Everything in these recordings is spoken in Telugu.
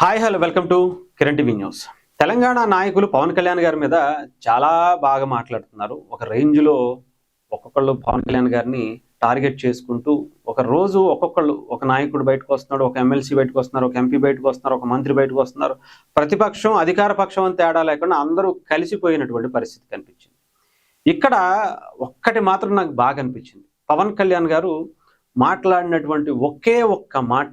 Hi hello welcome to Kiran TV news. Telangana నాయకులు పవన్ కళ్యాణ్ గారి మీద చాలా బాగా మాట్లాడుతున్నారు. ఒక రేంజ్లో ఒక్కొక్కళ్ళు పవన్ కళ్యాణ్ గారిని టార్గెట్ చేసుకుంటూ ఒక రోజు ఒక్కొక్కళ్ళు, ఒక నాయకుడు బయటకు వస్తున్నాడు, ఒక ఎమ్మెల్సీ బయటకు వస్తున్నారు, ఒక ఎంపీ బయటకు వస్తున్నారు, ఒక మంత్రి బయటకు వస్తున్నారు. ప్రతిపక్షం అధికార పక్షం అని తేడా లేకుండా అందరూ కలిసిపోయినటువంటి పరిస్థితి కనిపించింది. ఇక్కడ ఒక్కటి మాత్రం నాకు బాగా అనిపించింది. పవన్ కళ్యాణ్ గారు మాట్లాడినటువంటి ఒకే ఒక్క మాట,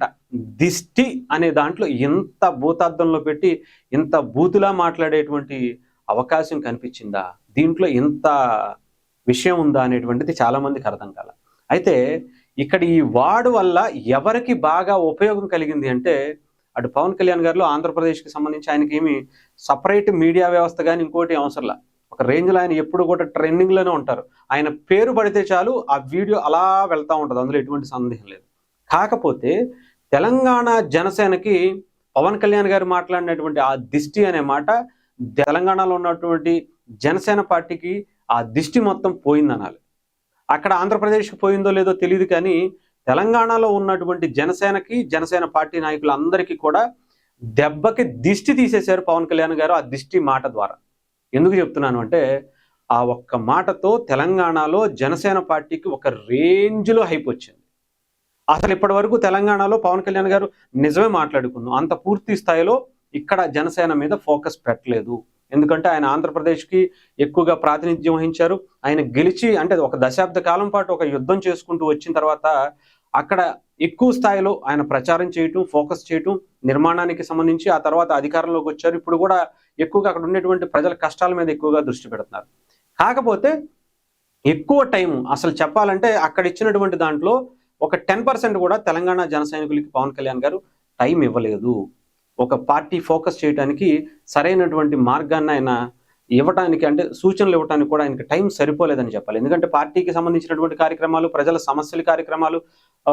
దిష్టి అనే దాంట్లో ఇంత భూతార్థంలో పెట్టి ఇంత బూతులా మాట్లాడేటువంటి అవకాశం కనిపించిందా, దీంట్లో ఇంత విషయం ఉందా అనేటువంటిది చాలా మందికి అర్థం కాల. అయితే ఇక్కడ ఈ వార్డు వల్ల ఎవరికి బాగా ఉపయోగం కలిగింది అంటే, అటు పవన్ కళ్యాణ్ గారిలో ఆంధ్రప్రదేశ్కి సంబంధించి ఆయనకి ఏమి సపరేట్ మీడియా వ్యవస్థ కానీ ఇంకోటి అవసరంలా. ఒక రేంజ్లో ఆయన ఎప్పుడు కూడా ట్రెండింగ్లోనే ఉంటారు. ఆయన పేరు పడితే చాలు ఆ వీడియో అలా వెళ్తూ ఉంటుంది, అందులో ఎటువంటి సందేహం లేదు. కాకపోతే తెలంగాణ జనసేనకి పవన్ కళ్యాణ్ గారు మాట్లాడినటువంటి ఆ దిష్టి అనే మాట తెలంగాణలో ఉన్నటువంటి జనసేన పార్టీకి ఆ దిష్టి మొత్తం పోయిందనాలి. అక్కడ ఆంధ్రప్రదేశ్కి పోయిందో లేదో తెలియదు, కానీ తెలంగాణలో ఉన్నటువంటి జనసేనకి, జనసేన పార్టీ నాయకులందరికీ కూడా దెబ్బకి దిష్టి తీసేశారు పవన్ కళ్యాణ్ గారు ఆ దిష్టి మాట ద్వారా. ఎందుకు చెప్తున్నాను అంటే, ఆ ఒక్క మాటతో తెలంగాణలో జనసేన పార్టీకి ఒక రేంజ్లో హైప్ వచ్చింది. అసలు ఇప్పటి వరకు తెలంగాణలో పవన్ కళ్యాణ్ గారు నిజమే మాట్లాడుకుందాం, అంత పూర్తి స్థాయిలో ఇక్కడ జనసేన మీద ఫోకస్ పెట్టలేదు. ఎందుకంటే ఆయన ఆంధ్రప్రదేశ్కి ఎక్కువగా ప్రాతినిధ్యం వహించారు. ఆయన గెలిచి అంటే ఒక దశాబ్ద కాలం పాటు ఒక యుద్ధం చేసుకుంటూ వచ్చిన తర్వాత అక్కడ ఎక్కువ స్థాయిలో ఆయన ప్రచారం చేయటం, ఫోకస్ చేయటం, నిర్మాణానికి సంబంధించి ఆ తర్వాత అధికారంలోకి వచ్చారు. ఇప్పుడు కూడా ఎక్కువగా అక్కడ ఉండేటువంటి ప్రజల కష్టాల మీద ఎక్కువగా దృష్టి పెడుతున్నారు. కాకపోతే ఎక్కువ టైం అసలు చెప్పాలంటే అక్కడ ఇచ్చినటువంటి దాంట్లో ఒక 10% కూడా తెలంగాణ జన సైనికులకి పవన్ కళ్యాణ్ గారు టైం ఇవ్వలేదు. ఒక పార్టీ ఫోకస్ చేయడానికి సరైనటువంటి మార్గాన్ని ఆయన ఇవ్వటానికి, అంటే సూచనలు ఇవ్వడానికి కూడా ఆయనకి టైం సరిపోలేదని చెప్పాలి. ఎందుకంటే పార్టీకి సంబంధించినటువంటి కార్యక్రమాలు, ప్రజల సమస్యల కార్యక్రమాలు,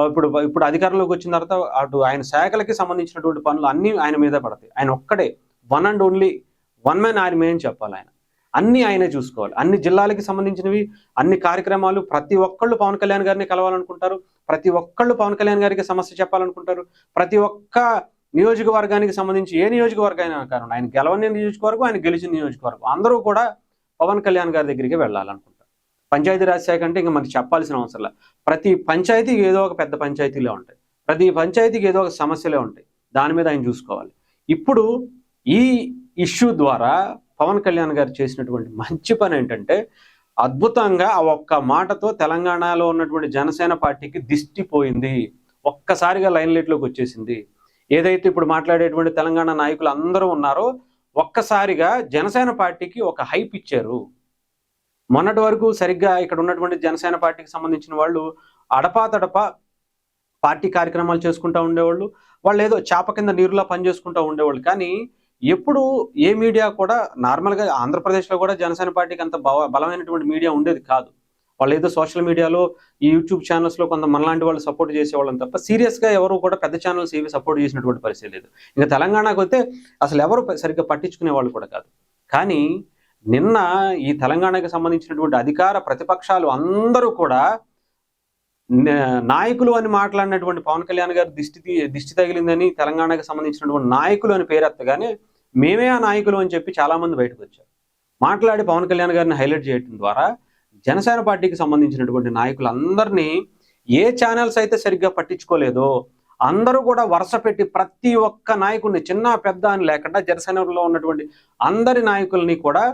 ఇప్పుడు అధికారంలోకి వచ్చిన తర్వాత అటు ఆయన శాఖలకి సంబంధించినటువంటి పనులు అన్నీ ఆయన మీదే పడతాయి. ఆయన ఒక్కడే one and only one man army అని చెప్పాలి. ఆయన అన్నీ ఆయనే చూసుకోవాలి. అన్ని జిల్లాలకి సంబంధించినవి, అన్ని కార్యక్రమాలు, ప్రతి ఒక్కళ్ళు పవన్ కళ్యాణ్ గారిని కలవాలనుకుంటారు, ప్రతి ఒక్కళ్ళు పవన్ కళ్యాణ్ గారికి సమస్య చెప్పాలనుకుంటారు. ప్రతి ఒక్క నియోజకవర్గానికి సంబంధించి ఏ నియోజకవర్గమైనా కారణం, ఆయన గెలవని నియోజకవర్గం, ఆయన గెలిచిన నియోజకవర్గం, అందరూ కూడా పవన్ కళ్యాణ్ గారి దగ్గరికి వెళ్ళాలనుకుంటారు. పంచాయతీరాజ్ శాఖ అంటే ఇంకా మనకి చెప్పాల్సిన అవసరం లేదు. ప్రతి పంచాయతీకి ఏదో ఒక పెద్ద పంచాయతీలే ఉంటాయి, ప్రతి పంచాయతీకి ఏదో ఒక సమస్యలే ఉంటాయి, దాని మీద ఆయన చూసుకోవాలి. ఇప్పుడు ఈ ఇష్యూ ద్వారా పవన్ కళ్యాణ్ గారు చేసినటువంటి మంచి పని ఏంటంటే, అద్భుతంగా ఆ ఒక్క మాటతో తెలంగాణలో ఉన్నటువంటి జనసేన పార్టీకి దిష్టి పోయింది, ఒక్కసారిగా లైన్ లైట్లోకి వచ్చేసింది. ఏదైతే ఇప్పుడు మాట్లాడేటువంటి తెలంగాణ నాయకులు అందరూ ఉన్నారో ఒక్కసారిగా జనసేన పార్టీకి ఒక హైప్ ఇచ్చారు. మొన్నటి వరకు సరిగ్గా ఇక్కడ ఉన్నటువంటి జనసేన పార్టీకి సంబంధించిన వాళ్ళు అడపాతడప పార్టీ కార్యక్రమాలు చేసుకుంటూ ఉండేవాళ్ళు, వాళ్ళు ఏదో చాప కింద నీరులా పనిచేసుకుంటూ ఉండేవాళ్ళు. కానీ ఎప్పుడు ఏ మీడియా కూడా నార్మల్గా ఆంధ్రప్రదేశ్లో కూడా జనసేన పార్టీకి అంత బలమైనటువంటి మీడియా ఉండేది కాదు. వాళ్ళు ఏదో సోషల్ మీడియాలో, ఈ యూట్యూబ్ ఛానల్స్లో కొంత మనలాంటి వాళ్ళు సపోర్ట్ చేసేవాళ్ళని తప్ప సీరియస్గా ఎవరు కూడా పెద్ద ఛానల్స్ ఏవి సపోర్ట్ చేసినటువంటి పరిస్థితి లేదు. ఇంకా తెలంగాణకు వస్తే అసలు ఎవరు సరిగ్గా పట్టించుకునే వాళ్ళు కూడా కాదు. కానీ నిన్న ఈ తెలంగాణకి సంబంధించినటువంటి అధికార ప్రతిపక్షాలు అందరూ కూడా నాయకులు అని మాట్లాడినటువంటి పవన్ కళ్యాణ్ గారు దిష్టి తగిలిందని తెలంగాణకి సంబంధించినటువంటి నాయకులు అని పేరెత్తగానే మేమే ఆ నాయకులు అని చెప్పి చాలామంది బయటకు వచ్చారు. మాట్లాడి పవన్ కళ్యాణ్ గారిని హైలైట్ చేయడం ద్వారా జనసేన పార్టీకి సంబంధించినటువంటి నాయకులందరినీ ఏ ఛానల్స్ అయితే సరిగ్గా పట్టించుకోలేదో అందరూ కూడా వరుస పెట్టి ప్రతి ఒక్క నాయకుడిని, చిన్న పెద్ద అని లేకుండా జనసేనలో ఉన్నటువంటి అందరి నాయకుల్ని కూడా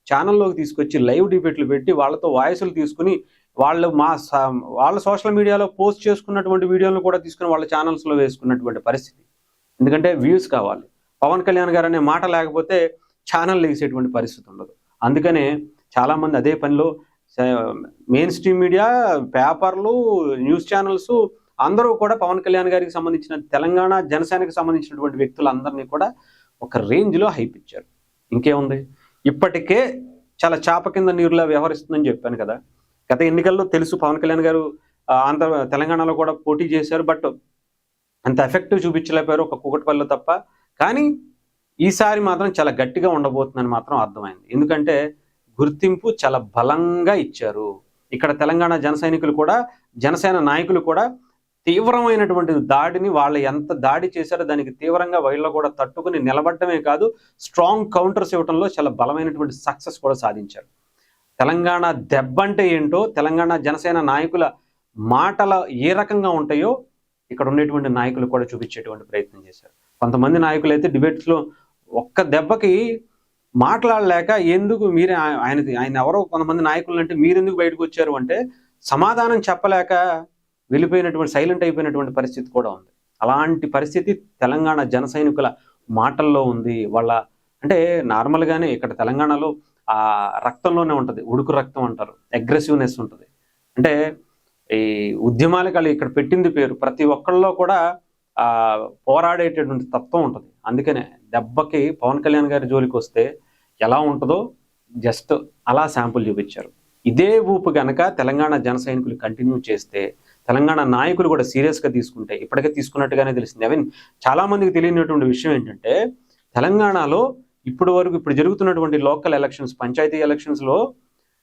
ఛానల్లోకి తీసుకొచ్చి లైవ్ డిబేట్లు పెట్టి వాళ్ళతో వాయిస్లు తీసుకుని వాళ్ళ సోషల్ మీడియాలో పోస్ట్ చేసుకున్నటువంటి వీడియోలను కూడా తీసుకుని వాళ్ళ ఛానల్స్లో వేసుకున్నటువంటి పరిస్థితి. ఎందుకంటే వ్యూస్ కావాలి. పవన్ కళ్యాణ్ గారు అనే మాట లేకపోతే ఛానల్ వేసేటువంటి పరిస్థితి ఉండదు. అందుకనే చాలామంది అదే పనిలో మెయిన్ స్ట్రీమ్ మీడియా, పేపర్లు, న్యూస్ ఛానల్స్ అందరూ కూడా పవన్ కళ్యాణ్ గారికి సంబంధించిన తెలంగాణ జనసేనకి సంబంధించినటువంటి వ్యక్తులందరినీ కూడా ఒక రేంజ్లో హైప్ ఇచ్చారు. ఇంకేముంది, ఇప్పటికే చాలా చాప కింద నీరులా వ్యవహరిస్తుందని చెప్పాను కదా. గత ఎన్నికల్లో తెలుసు పవన్ కళ్యాణ్ గారు తెలంగాణలో కూడా పోటీ చేశారు, బట్ అంత ఎఫెక్టివ్ చూపించలేకపోయారు ఒక కూకట్పల్లిలో తప్ప. కానీ ఈసారి మాత్రం చాలా గట్టిగా ఉండబోతుందని మాత్రం అర్థమైంది. ఎందుకంటే గుర్తింపు చాలా బలంగా ఇచ్చారు. ఇక్కడ తెలంగాణ జన సైనికులు కూడా, జనసేన నాయకులు కూడా తీవ్రమైనటువంటి దాడిని వాళ్ళు ఎంత దాడి చేశారో దానికి తీవ్రంగా వీళ్ళు కూడా తట్టుకుని నిలబడటమే కాదు, స్ట్రాంగ్ కౌంటర్స్ ఇవ్వడంలో చాలా బలమైనటువంటి సక్సెస్ కూడా సాధించారు. తెలంగాణ దెబ్బ అంటే ఏంటో, తెలంగాణ జనసేన నాయకుల మాటల ఏ రకంగా ఉంటాయో ఇక్కడ ఉండేటువంటి నాయకులు కూడా చూపించేటువంటి ప్రయత్నం చేశారు. కొంతమంది నాయకులు అయితే డిబేట్స్లో ఒక్క దెబ్బకి మాట్లాడలేక ఎందుకు మీరే ఆయన ఎవరో కొంతమంది నాయకులు అంటే మీరెందుకు బయటకు వచ్చారు అంటే సమాధానం చెప్పలేక వెళ్ళిపోయినటువంటి సైలెంట్ అయిపోయినటువంటి పరిస్థితి కూడా ఉంది. అలాంటి పరిస్థితి తెలంగాణ జన సైనికుల మాటల్లో ఉంది. వాళ్ళ అంటే నార్మల్గానే ఇక్కడ తెలంగాణలో ఆ రక్తంలోనే ఉంటుంది, ఉడుకు రక్తం అంటారు, అగ్రెసివ్నెస్ ఉంటుంది. అంటే ఈ ఉద్యమాలకు ఇక్కడ పెట్టింది పేరు, ప్రతి ఒక్కళ్ళలో కూడా పోరాడేటటువంటి తత్వం ఉంటుంది. అందుకనే దెబ్బకి పవన్ కళ్యాణ్ గారి జోలికి వస్తే ఎలా ఉంటుందో జస్ట్ అలా శాంపుల్ చూపించారు. ఇదే ఊపు గనక తెలంగాణ జన సైనికులు కంటిన్యూ చేస్తే, తెలంగాణ నాయకులు కూడా సీరియస్గా తీసుకుంటే, ఇప్పటికే తీసుకున్నట్టుగానే తెలిసింది. చాలా మందికి తెలియనటువంటి విషయం ఏంటంటే తెలంగాణలో ఇప్పుడు జరుగుతున్నటువంటి లోకల్ ఎలక్షన్స్, పంచాయతీ ఎలక్షన్స్లో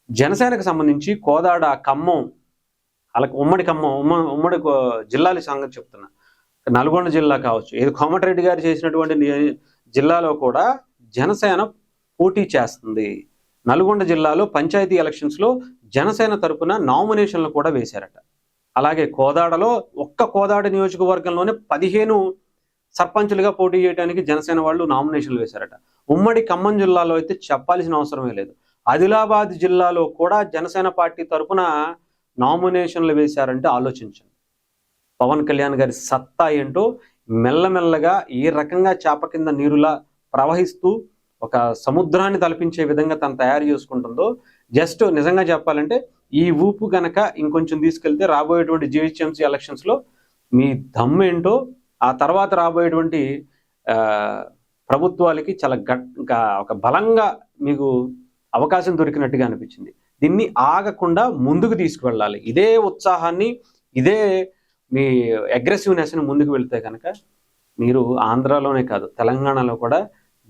జనసేనకు సంబంధించి కోదాడ, ఖమ్మం, అలాగే ఉమ్మడి జిల్లాల సంగతి చెప్తున్నా, నల్గొండ జిల్లా కావచ్చు, ఏది కోమటిరెడ్డి గారు చేసినటువంటి జిల్లాలో కూడా జనసేన పోటీ చేస్తుంది. నల్గొండ జిల్లాలో పంచాయతీ ఎలక్షన్స్లో జనసేన తరపున నామినేషన్లు కూడా వేశారట. అలాగే కోదాడలో కోదాడ నియోజకవర్గంలోనే 15 సర్పంచులుగా పోటీ చేయడానికి జనసేన వాళ్ళు నామినేషన్లు వేశారట. ఉమ్మడి ఖమ్మం జిల్లాలో అయితే చెప్పాల్సిన అవసరమే లేదు. ఆదిలాబాద్ జిల్లాలో కూడా జనసేన పార్టీ తరపున నామినేషన్లు వేశారంటే ఆలోచించండి. పవన్ కళ్యాణ్ గారి సత్తా ఏంటో మెల్లమెల్లగా ఏ రకంగా చేప కింద నీరులా ప్రవహిస్తూ ఒక సముద్రాన్ని తలపించే విధంగా తను తయారు చేసుకుంటుందో, జస్ట్ నిజంగా చెప్పాలంటే ఈ ఊపు గనక ఇంకొంచెం తీసుకెళ్తే రాబోయేటువంటి జిహెచ్ఎంసీ ఎలక్షన్స్లో మీ దమ్ము ఏంటో, ఆ తర్వాత రాబోయేటువంటి ప్రభుత్వాలకి చాలా ఒక బలంగా మీకు అవకాశం దొరికినట్టుగా అనిపించింది. దీన్ని ఆగకుండా ముందుకు తీసుకువెళ్ళాలి. ఇదే ఉత్సాహాన్ని, ఇదే మీ అగ్రెసివ్నెస్ని ముందుకు వెళ్తే కనుక మీరు ఆంధ్రాలోనే కాదు తెలంగాణలో కూడా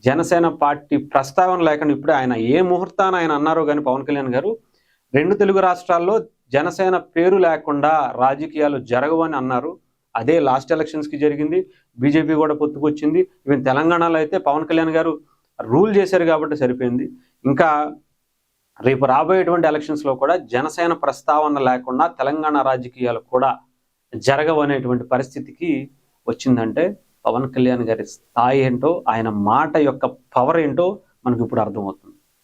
జనసేన పార్టీ ప్రస్తావన లేకుండా, ఇప్పుడే ఆయన ఏ ముహూర్తాన ఆయన అన్నారో కానీ పవన్ కళ్యాణ్ గారు 2 తెలుగు రాష్ట్రాల్లో జనసేన పేరు లేకుండా రాజకీయాలు జరగవని అన్నారు. అదే లాస్ట్ ఎలక్షన్స్కి జరిగింది. బీజేపీ కూడా పొత్తుకొచ్చింది. ఈవెన్ తెలంగాణలో అయితే పవన్ కళ్యాణ్ గారు రూల్ చేశారు కాబట్టి సరిపోయింది. ఇంకా రేపు రాబోయేటువంటి ఎలక్షన్స్లో కూడా జనసేన ప్రస్తావన లేకుండా తెలంగాణ రాజకీయాలు కూడా జరగవనేటువంటి పరిస్థితికి వచ్చిందంటే పవన్ కళ్యాణ్ గారి స్థాయి ఏంటో, ఆయన మాట యొక్క పవర్ ఏంటో మనకు ఇప్పుడు అర్థమవుతుంది.